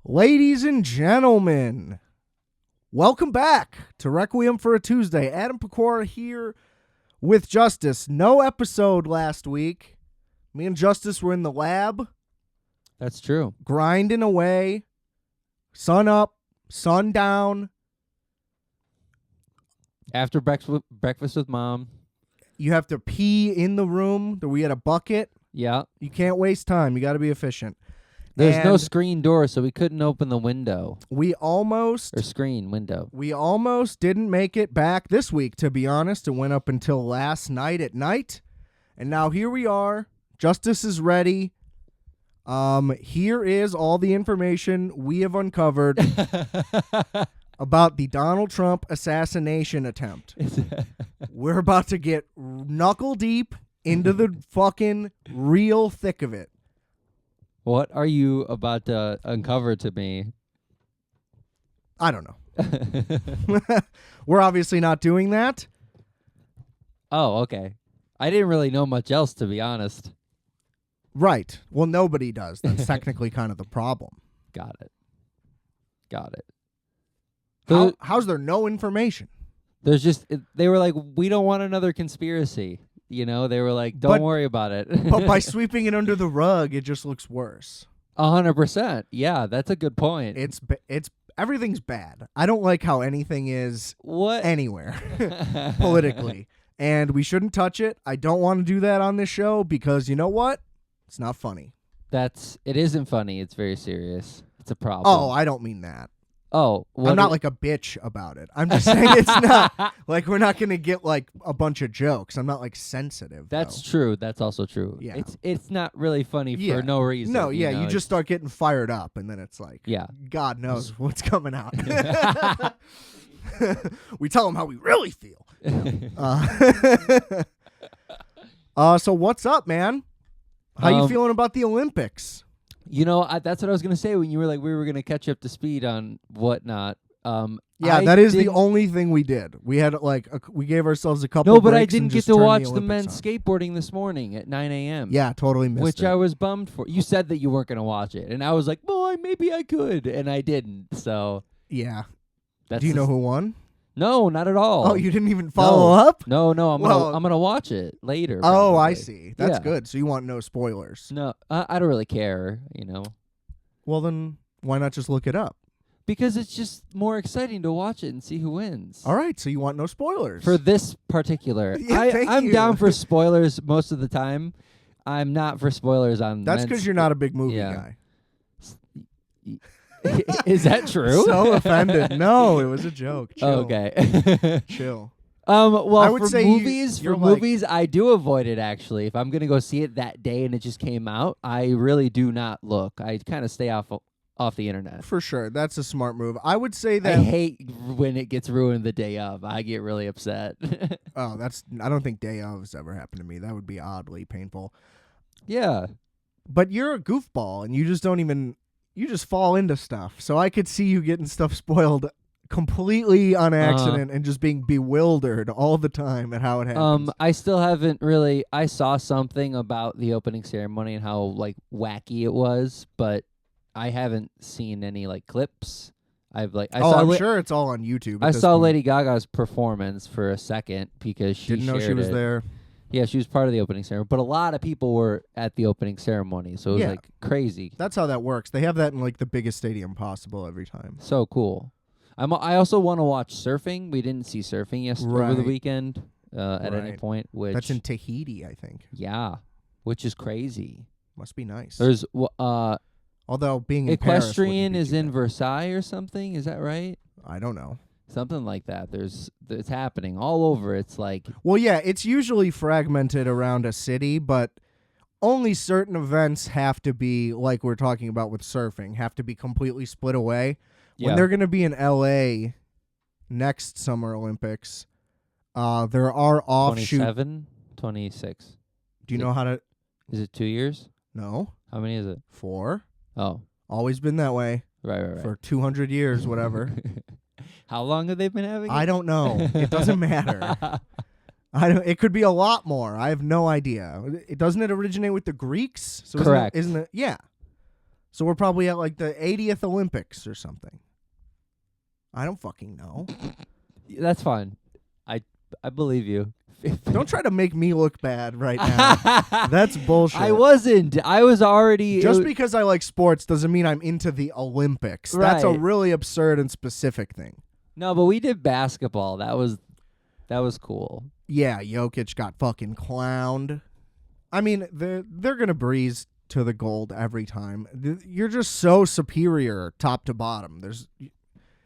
Ladies and gentlemen, welcome back to Requiem for a Tuesday. Adam Pecora here with Justice. No episode last week. Me and Justice were in the lab. That's true. Grinding away. Sun up, sun down. After breakfast with Mom. You have to pee in the room. We had a bucket. Yeah. You can't waste time. You got to be efficient. There's no screen door, so we couldn't open the window. We almost didn't make it back this week, to be honest. It went up until last night at night. And now here we are. Justice is ready. Here is all the information we have uncovered about the Donald Trump assassination attempt. We're about to get knuckle deep into the fucking real thick of it. What are you about to uncover to me? I don't know. We're obviously not doing that. Oh, okay. I didn't really know much else, to be honest. Right. Well, nobody does. That's technically kind of the problem. Got it. How's there no information? There's just, they were like, we don't want another conspiracy. You know, they were like, don't worry about it. But by sweeping it under the rug, it just looks worse. 100%. Yeah, that's a good point. It's everything's bad. I don't like how anything is anywhere politically. And we shouldn't touch it. I don't want to do that on this show because you know what? It's not funny. It isn't funny. It's very serious. It's a problem. Oh, I don't mean that. Oh, I'm not like a bitch about it. I'm just saying it's not like we're not going to get like a bunch of jokes. I'm not like sensitive. That's true. That's also true. Yeah. It's not really funny for no reason. No, yeah, you just start getting fired up and then it's like, God knows what's coming out. We tell them how we really feel. So what's up, man? How you feeling about the Olympics? You know, that's what I was going to say when you were like, we were going to catch up to speed on whatnot. That is the only thing we did. We had we gave ourselves a couple. No, but I didn't get to watch the men's skateboarding this morning at 9 a.m. Yeah, totally missed it. Which I was bummed for. You said that you weren't going to watch it, and I was like, well, maybe I could, and I didn't. So yeah. Do you know who won? No, not at all. Oh, you didn't even follow up? No, I'm gonna watch it later. Oh, probably. I see. That's good. So you want no spoilers? No, I don't really care. You know. Well, then why not just look it up? Because it's just more exciting to watch it and see who wins. All right, so you want no spoilers for this particular. I'm down for spoilers most of the time. I'm not for spoilers on. That's because you're not a big movie guy. Is that true? So offended. No, it was a joke. Chill. Okay. Chill. Well, I would for say movies, I do avoid it, actually. If I'm going to go see it that day and it just came out, I really do not look. I kind of stay off the internet. For sure. That's a smart move. I would say that... I hate when it gets ruined the day of. I get really upset. I don't think day of has ever happened to me. That would be oddly painful. Yeah. But you're a goofball, and you just don't even... You just fall into stuff. So I could see you getting stuff spoiled completely on accident and just being bewildered all the time at how it happens. I still haven't really... I saw something about the opening ceremony and how, like, wacky it was, but I haven't seen any, like, clips. I'm sure it's all on YouTube. I saw Lady Gaga's performance for a second because she didn't know she was there. Yeah, she was part of the opening ceremony, but a lot of people were at the opening ceremony, so it was like crazy. That's how that works. They have that in like the biggest stadium possible every time. So cool. I also want to watch surfing. We didn't see surfing over the weekend at any point. That's in Tahiti, I think. Yeah, which is crazy. Must be nice. There's although being in Equestrian is in Versailles or something. Is that right? I don't know. Something like that. It's happening all over. It's like... Well, yeah, it's usually fragmented around a city, but only certain events have to be, like we're talking about with surfing, have to be completely split away. Yeah. When they're going to be in L.A. next Summer Olympics, there are offshoot... 27? 26. Do you know how to... Is it 2 years? No. How many is it? 4. Oh. Always been that way. Right. For 200 years, whatever. How long have they been having it? I don't know. It doesn't matter. It could be a lot more. I have no idea. Doesn't it originate with the Greeks? Correct. Isn't it? Yeah. So we're probably at like the 80th Olympics or something. I don't fucking know. That's fine. I believe you. Don't try to make me look bad right now. That's bullshit. I wasn't. I was already. Just because I like sports doesn't mean I'm into the Olympics. That's a Right. really absurd and specific thing. No, but we did basketball. That was cool. Yeah, Jokic got fucking clowned. I mean, they're gonna breeze to the gold every time. You're just so superior top to bottom.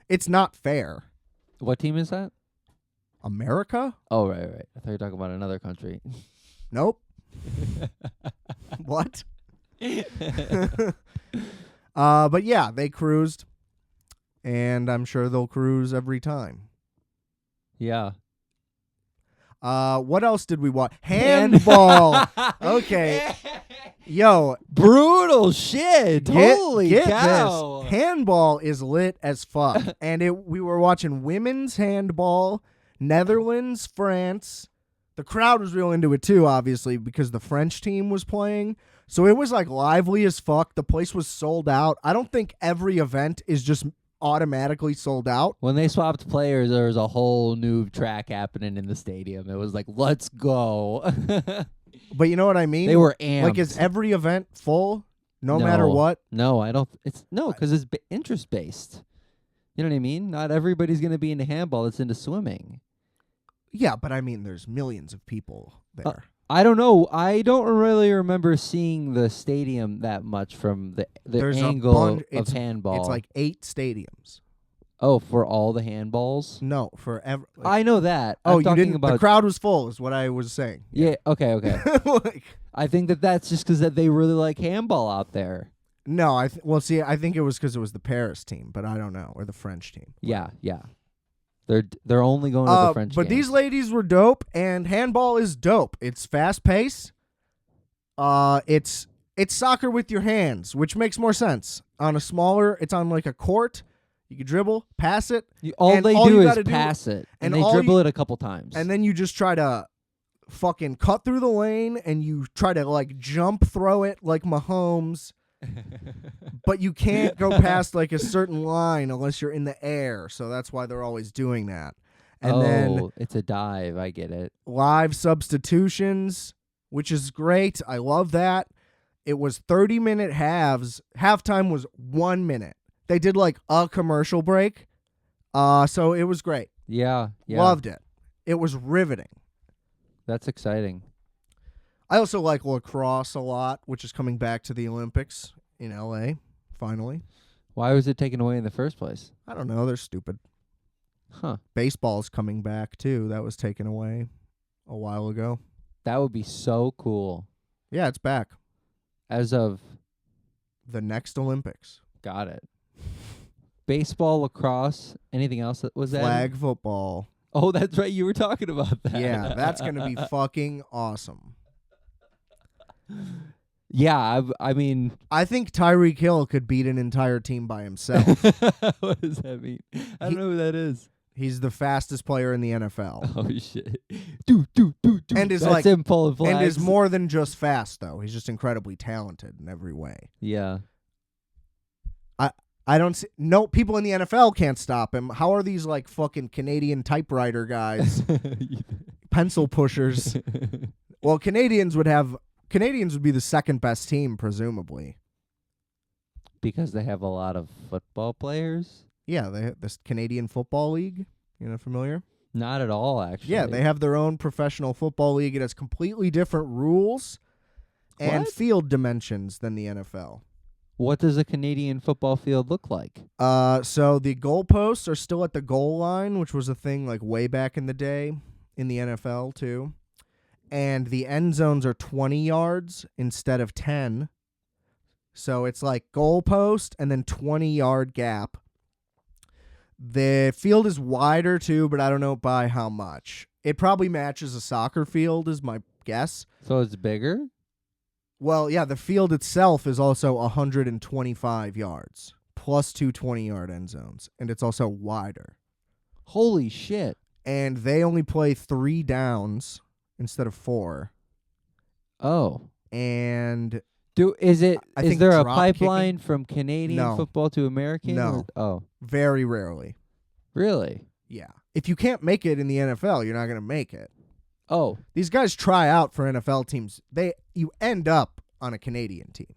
It's not fair. What team is that? America? Oh, right. I thought you were talking about another country. Nope. What? But yeah, they cruised, and I'm sure they'll cruise every time. Yeah. What else did we watch? Handball. Okay. Yo, Brutal shit. Holy get cow. this. Handball is lit as fuck. And we were watching women's handball, Netherlands, France. The crowd was real into it too, obviously, because the French team was playing. So it was like lively as fuck. The place was sold out. I don't think every event is just automatically sold out. When they swapped players, there was a whole new track happening in the stadium. It was like, let's go. But you know what I mean? They were amped. Like, is every event full no matter what? No, I don't. Because it's interest based. You know what I mean? Not everybody's going to be into handball that's into swimming. Yeah, but I mean, there's millions of people there. I don't know. I don't really remember seeing the stadium that much from the There's angle of handball. It's like 8 stadiums. Oh, for all the handballs? No, for every. I know that. Oh, I'm you talking didn't. about The crowd was full, is what I was saying. Yeah. Okay. Like, I think that's just because that they really like handball out there. no, I think it was because it was the Paris team, but I don't know, or the French team. Yeah. They're only going to the French. But games. these ladies were dope, and handball is dope. It's fast paced. It's soccer with your hands, which makes more sense. It's on like a court. You can dribble, pass it. All and they all do you is gotta pass it, and and they all dribble it a couple times. And then you just try to fucking cut through the lane, and you try to like jump throw it like Mahomes. But you can't go past like a certain line unless you're in the air, so that's why they're always doing that. And then it's a dive. I get it. live substitutions, which is great. I love that. It was 30-minute halves. Halftime was 1 minute. They did like a commercial break. So it was great. Yeah. Loved it. It was riveting. That's exciting. I also like lacrosse a lot, which is coming back to the Olympics in LA, finally. Why was it taken away in the first place? I don't know. They're stupid. Huh. Baseball's coming back, too. That was taken away a while ago. That would be so cool. Yeah, it's back. As of The next Olympics. got it. Baseball, lacrosse, anything else that was that? Flag football. Oh, that's right. You were talking about that. Yeah, that's going to be fucking awesome. Yeah, I mean, I think Tyreek Hill could beat an entire team by himself. what does that mean? I don't know who that is. He's the fastest player in the NFL. Oh shit! Do. And is That's like him pulling flags. and is more than just fast though. He's just incredibly talented in every way. Yeah. I don't see no people in the NFL can't stop him. How are these like fucking Canadian typewriter guys, pencil pushers? Well, Canadians would be the second best team presumably. Because they have a lot of football players. Yeah, they have this Canadian Football League. You know, familiar? Not at all, actually. Yeah, they have their own professional football league. It has completely different rules and What? field dimensions than the NFL. What does a Canadian football field look like? So the goalposts are still at the goal line, which was a thing like way back in the day in the NFL too. And the end zones are 20 yards instead of 10. So it's like goalpost and then 20-yard gap. The field is wider too, but I don't know by how much. It probably matches a soccer field is my guess. So it's bigger? Well, yeah, the field itself is also 125 yards, plus two 20-yard end zones, and it's also wider. Holy shit. And they only play 3 downs instead of 4. Oh. And Is I think there a drop pipeline from Canadian No. football to American? No. Oh, Very rarely. really? Yeah. If you can't make it in the NFL, you're not going to make it. Oh, These guys try out for NFL teams. You end up on a Canadian team.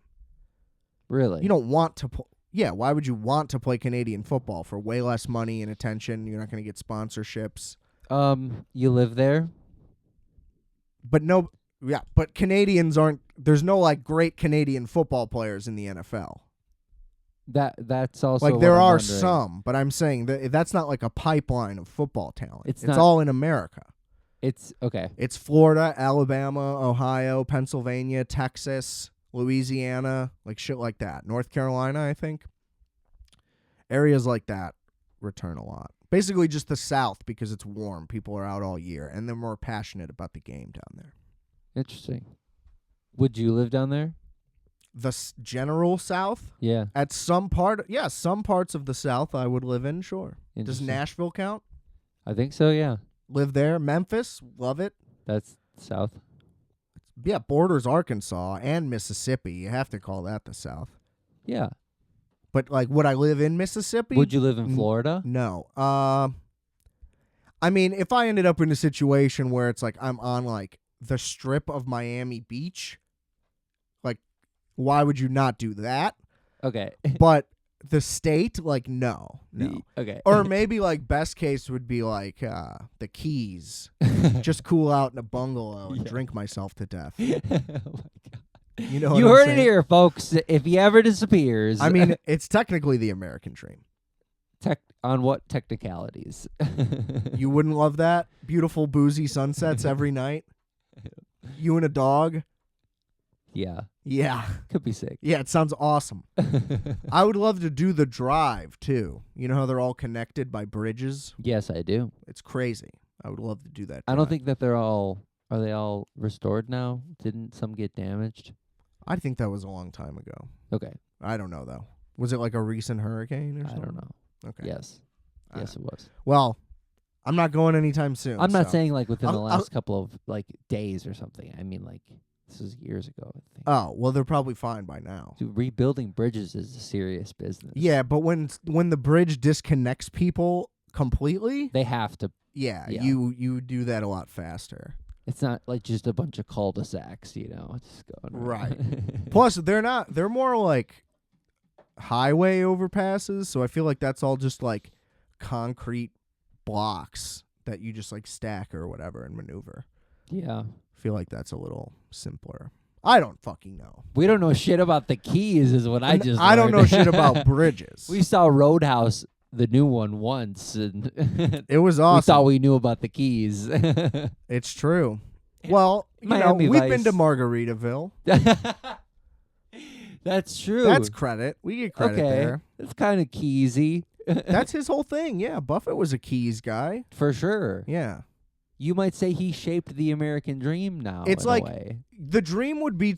really? You don't want to yeah, why would you want to play Canadian football for way less money and attention? You're not going to get sponsorships. You live there? But Canadians aren't there's no like great Canadian football players in the NFL. That's also Like what there I'm are wondering. some, but I'm saying that's not like a pipeline of football talent. It's It's not- all in America. It's okay. It's Florida, Alabama, Ohio, Pennsylvania, Texas, Louisiana, like shit like that. North Carolina, I think. Areas like that return a lot. Basically just the South because it's warm. People are out all year, and they're more passionate about the game down there. Interesting. Would you live down there? The general South? Yeah. At some parts of the South I would live in, sure. Does Interesting. Nashville count? I think so, yeah. Live there. Memphis, love it. That's south. Yeah, borders Arkansas and Mississippi. You have to call that the South. Yeah. But like, would I live in Mississippi? Would you live in Florida? No. I mean, if I ended up in a situation where it's like I'm on like the strip of Miami Beach, like, why would you not do that? Okay. But the state, like, no. Okay. Or maybe like best case would be like the Keys, just cool out in a bungalow and drink myself to death. Oh my God. You know, You what I'm heard saying? it here, folks. If he ever disappears, I mean, it's technically the American dream. on what technicalities? You wouldn't love that? Beautiful boozy sunsets every night. You and a dog. Yeah, Yeah. could be sick. Yeah, it sounds awesome. I would love to do the drive, too. You know how they're all connected by bridges? Yes, I do. It's crazy. I would love to do that. I don't drive. think that are they all restored now? Didn't some get damaged? I think that was a long time ago. Okay. I don't know, though. Was it like a recent hurricane or I something? don't know. Okay. Yes. Yes, it was. Well, I'm not going anytime soon. I'm not so- saying like within the I'll- last couple of like days or something. I mean like this is years ago, I think. Oh, well, they're probably fine by now. Dude, rebuilding bridges is a serious business. Yeah, but when the bridge disconnects people completely, They have to. yeah. Yeah. You do that a lot faster. It's not like just a bunch of cul-de-sacs, you know. It's going Right. Plus, they're more like highway overpasses, so I feel like that's all just like concrete blocks that you just like stack or whatever and maneuver. Yeah. I feel like that's a little simpler. I don't fucking know. We don't know shit about the Keys is what I And just I don't know learned. shit about bridges. We saw Roadhouse, the new one, once, and It was we awesome. thought we knew about the Keys. It's true. Well, Miami we've Vice. been to Margaritaville. That's true. That's credit. We get credit okay. there. It's kind of Keysy. That's his whole thing. Yeah, Buffett was a Keys guy. For sure. Yeah. You might say he shaped the American dream now. It's in like- a way. The dream would be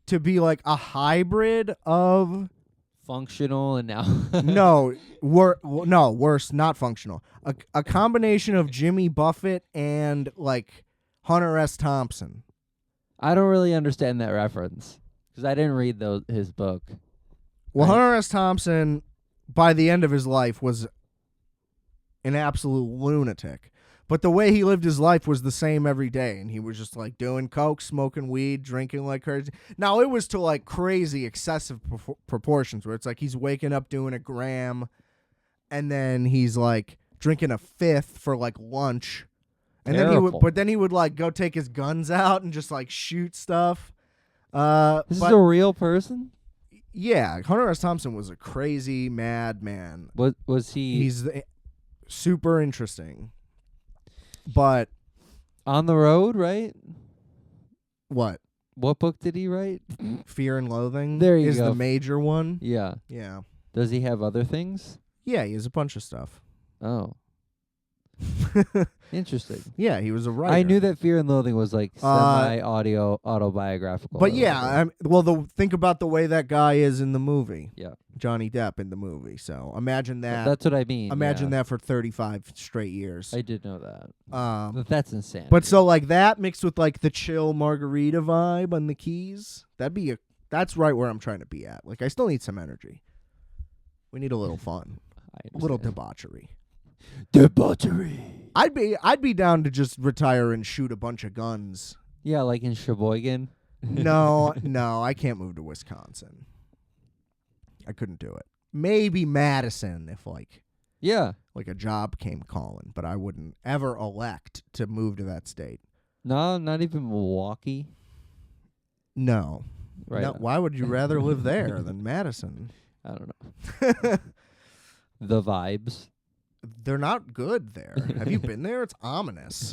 to be like a hybrid of Functional and now. no, worse, not functional. A combination of Jimmy Buffett and like Hunter S. Thompson. I don't really understand that reference because I didn't read his book. Well, Right. Hunter S. Thompson, by the end of his life, was an absolute lunatic. But the way he lived his life was the same every day, and he was just like doing coke, smoking weed, drinking like crazy. Now, it was to like crazy, excessive proportions where it's like he's waking up doing a gram, and then he's like drinking a fifth for like lunch. And Terrible. then he would like go take his guns out and just like shoot stuff. This is But a real person. yeah, Hunter S. Thompson was a crazy mad man. Was he He's super interesting. But on the road? Right. what? What book did he write? Fear and Loathing There you is go. the major one. Yeah. Yeah. Does he have other things? Yeah, he has a bunch of stuff. Oh, interesting. Yeah, he was a writer. I knew that Fear and Loathing was like Uh, semi-audio autobiographical. But or yeah, whatever. think about the way that guy is in the movie. Yeah. Johnny Depp in the movie. So imagine that. That's what I mean. Imagine yeah. that for 35 straight years. I did know that. But That's insane. so like that mixed with like the chill margarita vibe on the Keys, that'd be a That's right where I'm trying to be at. Like, I still need some energy. We need a little fun, a little debauchery. Debauchery. I'd be down to just retire and shoot a bunch of guns. Yeah, like in Sheboygan. No, I can't move to Wisconsin. I couldn't do it. Maybe Madison if like a job came calling, but I wouldn't ever elect to move to that state. No, not even Milwaukee. No. Right. No, why would you rather live there than Madison? I don't know. The vibes. They're not good there. Have you been there? It's ominous.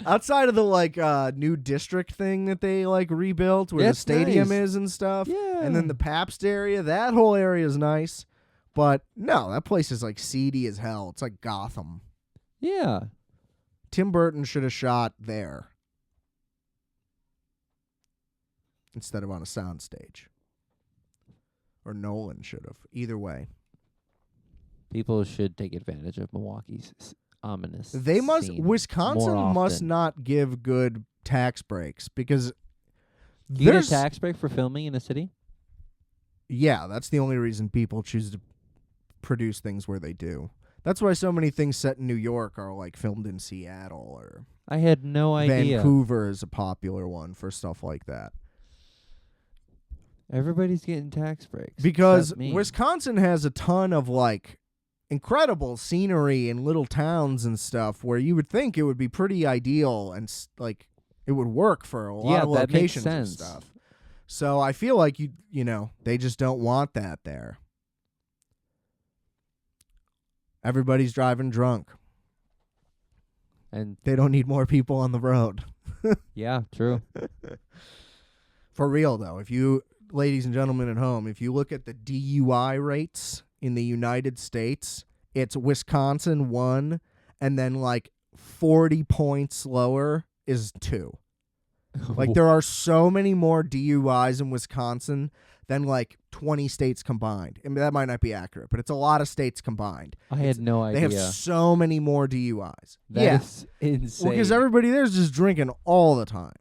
Outside of the new district thing that they rebuilt where the stadium is and stuff. Yeah. And then the Pabst area, that whole area is nice. But no, that place is seedy as hell. It's like Gotham. Yeah. Tim Burton should have shot there instead of on a soundstage. Or Nolan should have. Either way. People should take advantage of Milwaukee's ominous. They must. scene Wisconsin more must often. not give good tax breaks because Do you get a there's tax break for filming in a city? yeah, that's the only reason people choose to produce things where they do. That's why so many things set in New York are filmed in Seattle or I had no idea. Vancouver is a popular one for stuff like that. Everybody's getting tax breaks Because except me. Wisconsin has a ton of incredible scenery and little towns and stuff where you would think it would be pretty ideal and it would work for a lot of that makes locations and sense. stuff. So I feel like you know, they just don't want that there. Everybody's driving drunk. And They don't need more people on the road. yeah, true. For real though, if you ladies and gentlemen at home, if you look at the DUI rates in the United States, it's Wisconsin 1 and then 40 points lower is 2. There are so many more DUIs in Wisconsin than 20 states combined. I mean, that might not be accurate, but it's a lot of states combined. I had no They idea. have so many more DUIs. That is insane. Because everybody there's just drinking all the time.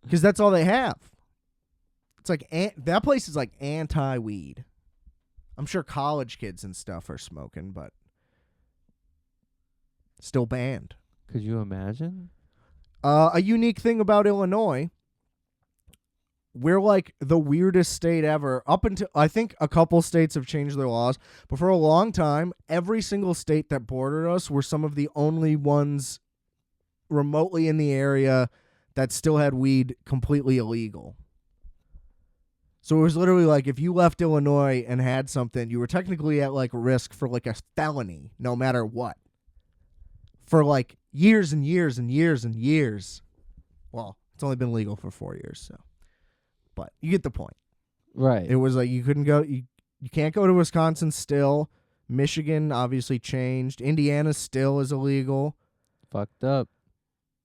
Because that's all they have. It's that place is anti-weed. I'm sure college kids and stuff are smoking, but still banned. Could you imagine? A unique thing about Illinois, we're the weirdest state ever. Up until I think a couple states have changed their laws, but for a long time, every single state that bordered us were some of the only ones remotely in the area that still had weed completely illegal. So it was literally if you left Illinois and had something, you were technically at risk for a felony, no matter what. For years and years and years and years. Well, it's only been legal for 4 years, so. But you get the point. Right. It was you couldn't go, you can't go to Wisconsin still. Michigan obviously changed. Indiana still is illegal. Fucked up.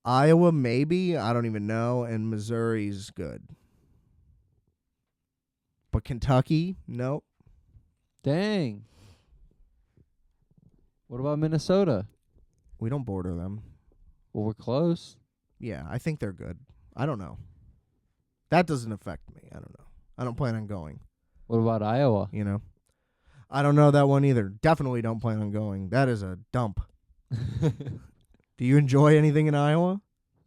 Iowa, maybe. I don't even know. And Missouri's good. But Kentucky, nope. Dang. What about Minnesota? We don't border them. Well, we're close. Yeah, I think they're good. I don't know. That doesn't affect me. I don't know. I don't plan on going, What about Iowa? you know. I don't know that one either. Definitely don't plan on going. That is a dump. Do you enjoy anything in Iowa?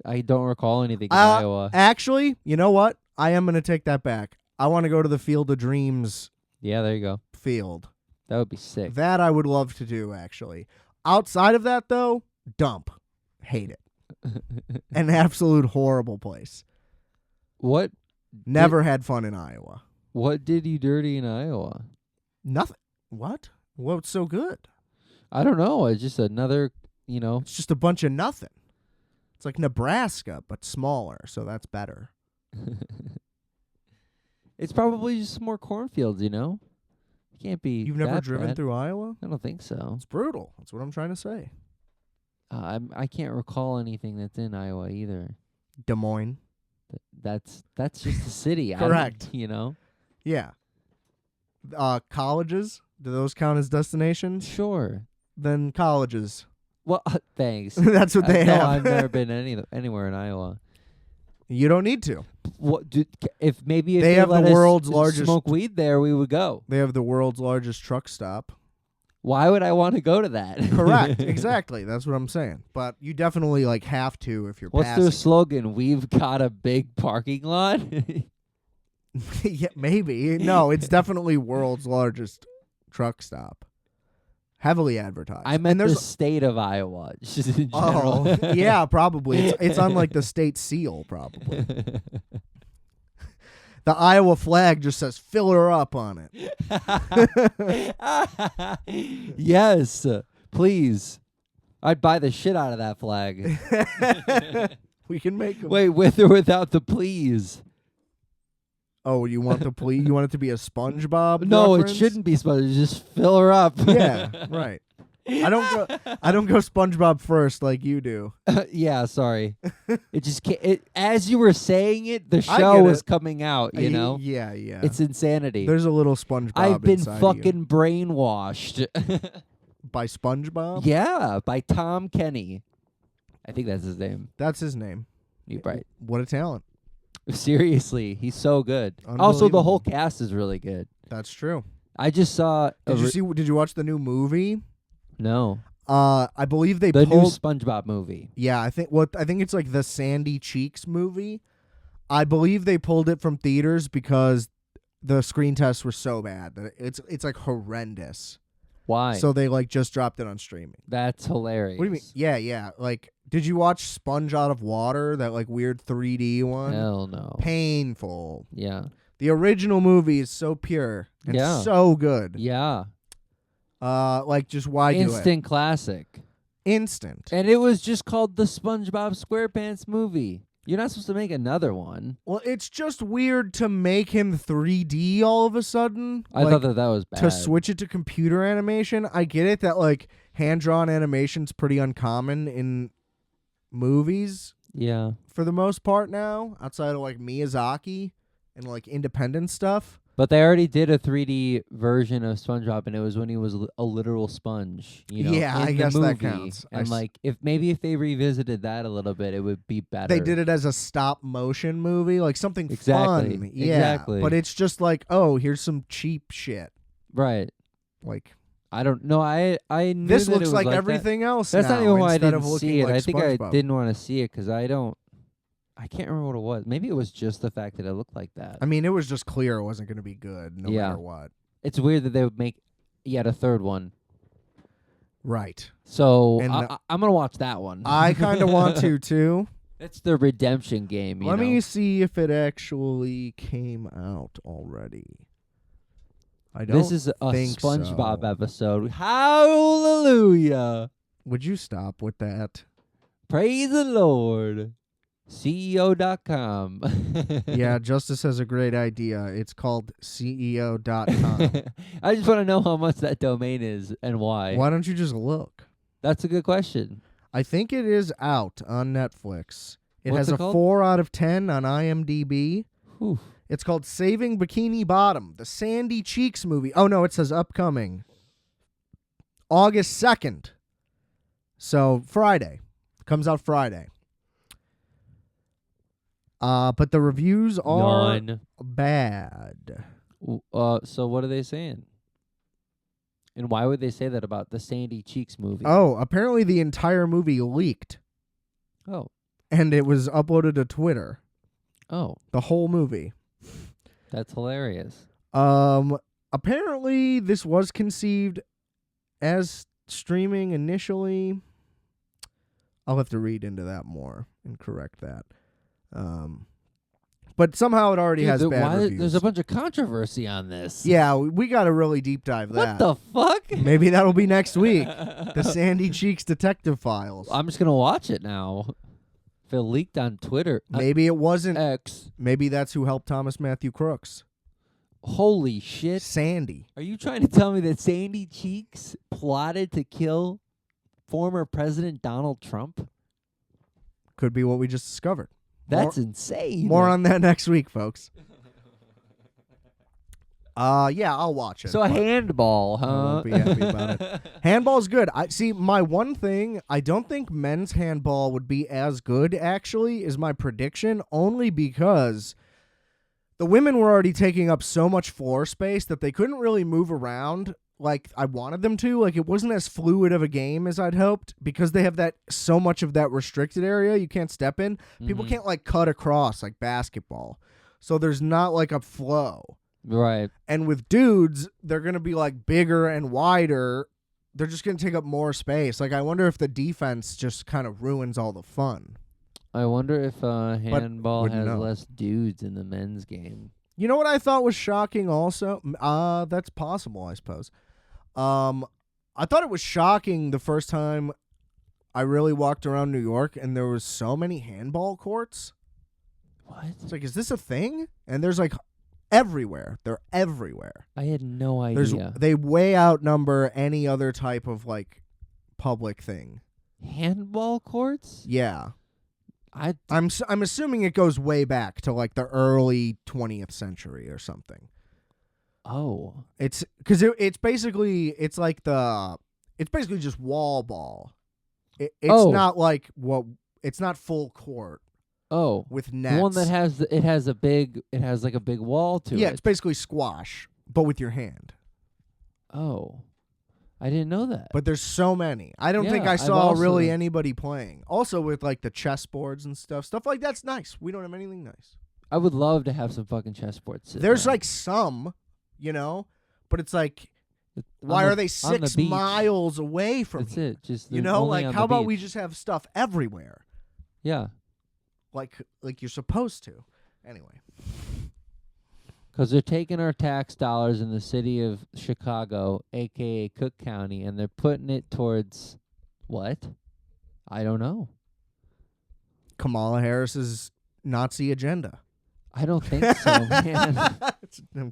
I don't recall anything in Iowa. Actually, you know what? I am going to take that back. I want to go to the Field of Dreams Yeah, there you go. field. That would be sick. That I would love to do, actually. Outside of that, though, dump. Hate it. An absolute horrible place. What Never had fun in Iowa. What did you dirty in Iowa? Nothing. What? What's so good? I don't know. It's just another, It's just a bunch of nothing. It's like Nebraska, but smaller, so that's better. It's probably just more cornfields, It can't be. You've never that driven bad. through Iowa? I don't think so. It's brutal. That's what I'm trying to say. I can't recall anything that's in Iowa either. Des Moines. That's just a city. Correct. Yeah. Colleges, do those count as destinations? Sure. Then colleges. Well, thanks. That's what they No, have. I've never been anywhere in Iowa. You don't need to. What? If They they have the let us world's largest- smoke weed there, we would go. They have the world's largest truck stop. Why would I want to go to that? Correct. Exactly. That's what I'm saying. But you definitely like have to if you're What's passing. their slogan? We've got a big parking lot. Yeah, maybe. No, it's definitely world's largest truck stop. Heavily advertised. I meant and the state of Iowa. Just in Oh, general. yeah, probably. It's on like the state seal, probably. The Iowa flag just says "fill her up" on it. Yes, please. I'd buy the shit out of that flag. We can make 'em. Wait, with or without the please? Oh, you want the please? You want it to be a SpongeBob? No, reference? it shouldn't be SpongeBob. Just fill her up. Yeah, right. I don't go SpongeBob first like you do. Yeah, sorry. It just can't. As you were saying it, the I show get was it. coming out. You know, Yeah, yeah. it's insanity. There's a little SpongeBob. I've been inside of fucking brainwashed. you. By SpongeBob. Yeah, by Tom Kenny. I think that's his name. That's his name. You're right. What a talent. Seriously, he's so good. Also, the whole Unbelievable. cast is really good. That's true. I just saw. Did you watch the new movie? No, I believe they the new pulled. SpongeBob movie. Yeah, I think it's like the Sandy Cheeks movie. I believe they pulled it from theaters because the screen tests were so bad that it's like horrendous. Why? So they like just dropped it on streaming. That's hilarious. What do you mean? Yeah, yeah. Like, did you watch Sponge Out of Water? That like weird 3D one? Hell no. Painful. Yeah. The original movie is so pure and Yeah. so good. Yeah. Like just why do it? Instant classic. Instant. And it was just called the SpongeBob SquarePants movie. You're not supposed to make another one. Well, it's just weird to make him 3D all of a sudden. I thought that was bad. To switch it to computer animation. I get it that like hand-drawn animation's pretty uncommon in movies Yeah. for the most part now, outside of like Miyazaki and like independent stuff. But they already did a 3D version of SpongeBob, and it was when he was a literal sponge. You know, Yeah, in I the guess that movie. counts. And like, if they revisited that a little bit, it would be better. They did it as a stop motion movie, like something Exactly. fun. Yeah, Exactly. but it's just like, oh, here's some cheap shit. Right. Like I don't know. I knew this that it looks was like that. everything else. That's now, not even why I instead didn't of looking see it. like I think SpongeBob. I didn't want to see it because I can't remember what it was. Maybe it was just the fact that it looked like that. I mean, it was just clear it wasn't going to be good, no Yeah. matter what. It's weird that they would make yet a third one. Right. So And I'm gonna watch that one. I kind of want to too. It's the redemption game. You Let know? me see if it actually came out already. I don't. This is a think SpongeBob so. episode. Hallelujah! Would you stop with that? Praise the Lord. CEO.com. Yeah, Justice has a great idea. It's called CEO.com. I just want to know how much that domain is and why. Why don't you just look? That's a good question. I think it is out on Netflix. It What's has it a called? 4 out of 10 on IMDb. Whew. It's called Saving Bikini Bottom, the Sandy Cheeks movie. Oh, no, it says upcoming. August 2nd. So, Friday. Comes out Friday. But the reviews are None. bad. So what are they saying? And why would they say that about the Sandy Cheeks movie? Oh, apparently the entire movie leaked. Oh. And it was uploaded to Twitter. Oh. The whole movie. That's hilarious. Apparently this was conceived as streaming initially. I'll have to read into that more and correct that. But somehow it already has bad reviews. There's a bunch of controversy on this. Yeah, we got to really deep dive that. What the fuck? Maybe that'll be next week. The Sandy Cheeks Detective Files. I'm just gonna watch it now. If it leaked on Twitter, Maybe it wasn't. X. Maybe that's who helped Thomas Matthew Crooks. Holy shit! Sandy. Are you trying to tell me that Sandy Cheeks plotted to kill former President Donald Trump? Could be what we just discovered. That's insane. More on that next week, folks. Yeah, I'll watch it. So a handball, I huh? won't be happy about it. Handball's good. I see. My one thing, I don't think men's handball would be as good. Actually, is my prediction. Only because the women were already taking up so much floor space that they couldn't really move around like I wanted them to. Like it wasn't as fluid of a game as I'd hoped because they have that so much of that restricted area you can't step in. People can't like cut across like basketball. So there's not like a flow. Right. And with dudes, they're going to be like bigger and wider. They're just going to take up more space. Like I wonder if the defense just kind of ruins all the fun. I wonder if handball has know. less dudes in the men's game. You know what I thought was shocking also? That's possible, I suppose. I thought it was shocking the first time I really walked around New York and there was so many handball courts. What? It's like, is this a thing? And there's like everywhere. They're everywhere. I had no idea. They way outnumber any other type of like public thing. Handball courts? Yeah. I'm assuming it goes way back to like the early 20th century or something. Oh. It's because it's basically just wall ball. It's not like it's not full court. Oh, with nets. The one that has like a big wall to it. Yeah, it's basically squash, but with your hand. Oh, I didn't know that. But there's so many. I don't think I saw really anybody playing. Also with like the chessboards and stuff like that's nice. We don't have anything nice. I would love to have some fucking chessboards. There's like some, but it's like, why are they 6 miles away from That's here? it. Just like how about we just have stuff everywhere? Yeah. Like you're supposed to. Anyway. Because they're taking our tax dollars in the city of Chicago, a.k.a. Cook County, and they're putting it towards what? I don't know. Kamala Harris's Nazi agenda. I don't think so, man. I'm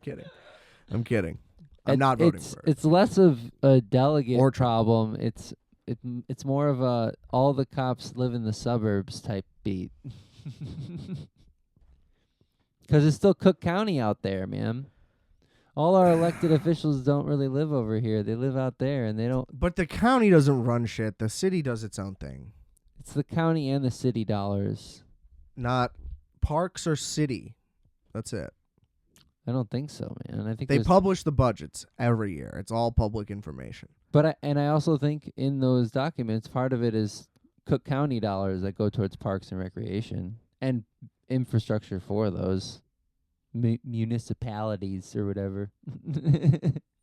kidding. I'm not voting for it. It's less of a delegate problem. It's more of a all the cops live in the suburbs type beat. Because it's still Cook County out there, man. All our elected officials don't really live over here. They live out there, and they don't. But the county doesn't run shit. The city does its own thing. It's the county and the city dollars. Not parks or city. That's it. I don't think so, man. I think they publish the budgets every year. It's all public information. But I also think in those documents, part of it is Cook County dollars that go towards parks and recreation and infrastructure for those municipalities or whatever.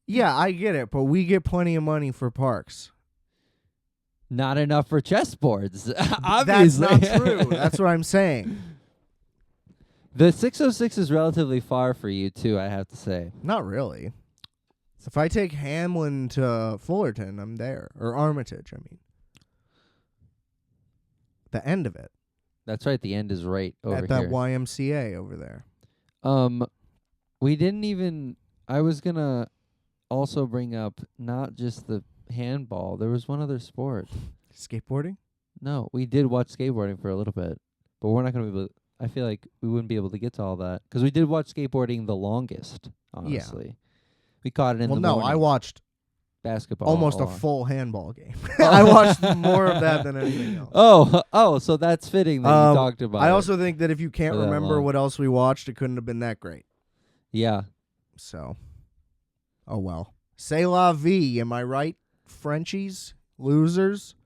Yeah, I get it, but we get plenty of money for parks. Not enough for chessboards. Obviously. That's not true. That's what I'm saying. The 606 is relatively far for you, too, I have to say. Not really. If I take Hamlin to Fullerton, I'm there. Or Armitage, I mean. The end of it. That's right. The end is right over here. At that YMCA over there. We didn't even... I was going to also bring up not just the handball. There was one other sport. Skateboarding? No, we did watch skateboarding for a little bit. But we're not going to be able to... I feel like we wouldn't be able to get to all that. Because we did watch skateboarding the longest, honestly. Yeah. We caught it in the morning. Well, no, I watched basketball almost a full handball game. I watched more of that than anything else. Oh, so that's fitting that you talked about I also think that if you can't remember what else we watched, it couldn't have been that great. Yeah. So, oh well. C'est la vie, am I right, Frenchies? Losers?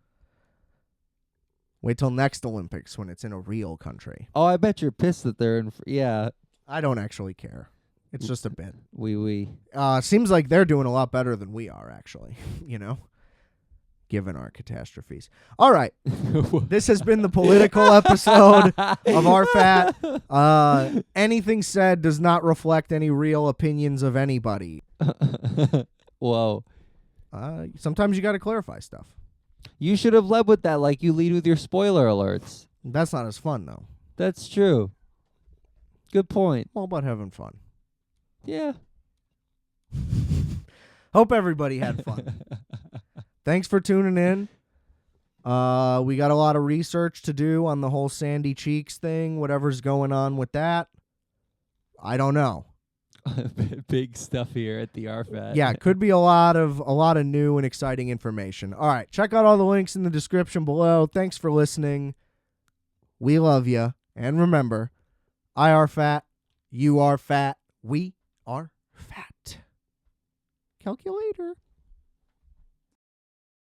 Wait till next Olympics when it's in a real country. Oh, I bet you're pissed that they're in... yeah. I don't actually care. It's just a bit. Oui. Seems like they're doing a lot better than we are, actually, given our catastrophes. All right. This has been the political episode of RFAT. Anything said does not reflect any real opinions of anybody. Whoa. Sometimes you got to clarify stuff. You should have led with that like you lead with your spoiler alerts. That's not as fun, though. That's true. Good point. All about having fun. Yeah. Hope everybody had fun. Thanks for tuning in. We got a lot of research to do on the whole Sandy Cheeks thing, whatever's going on with that. I don't know. Big stuff here at the RFAT. Yeah, could be a lot of new and exciting information. All right, check out all the links in the description below. Thanks for listening. We love you, and remember, I are fat, you are fat, we are fat. Calculator.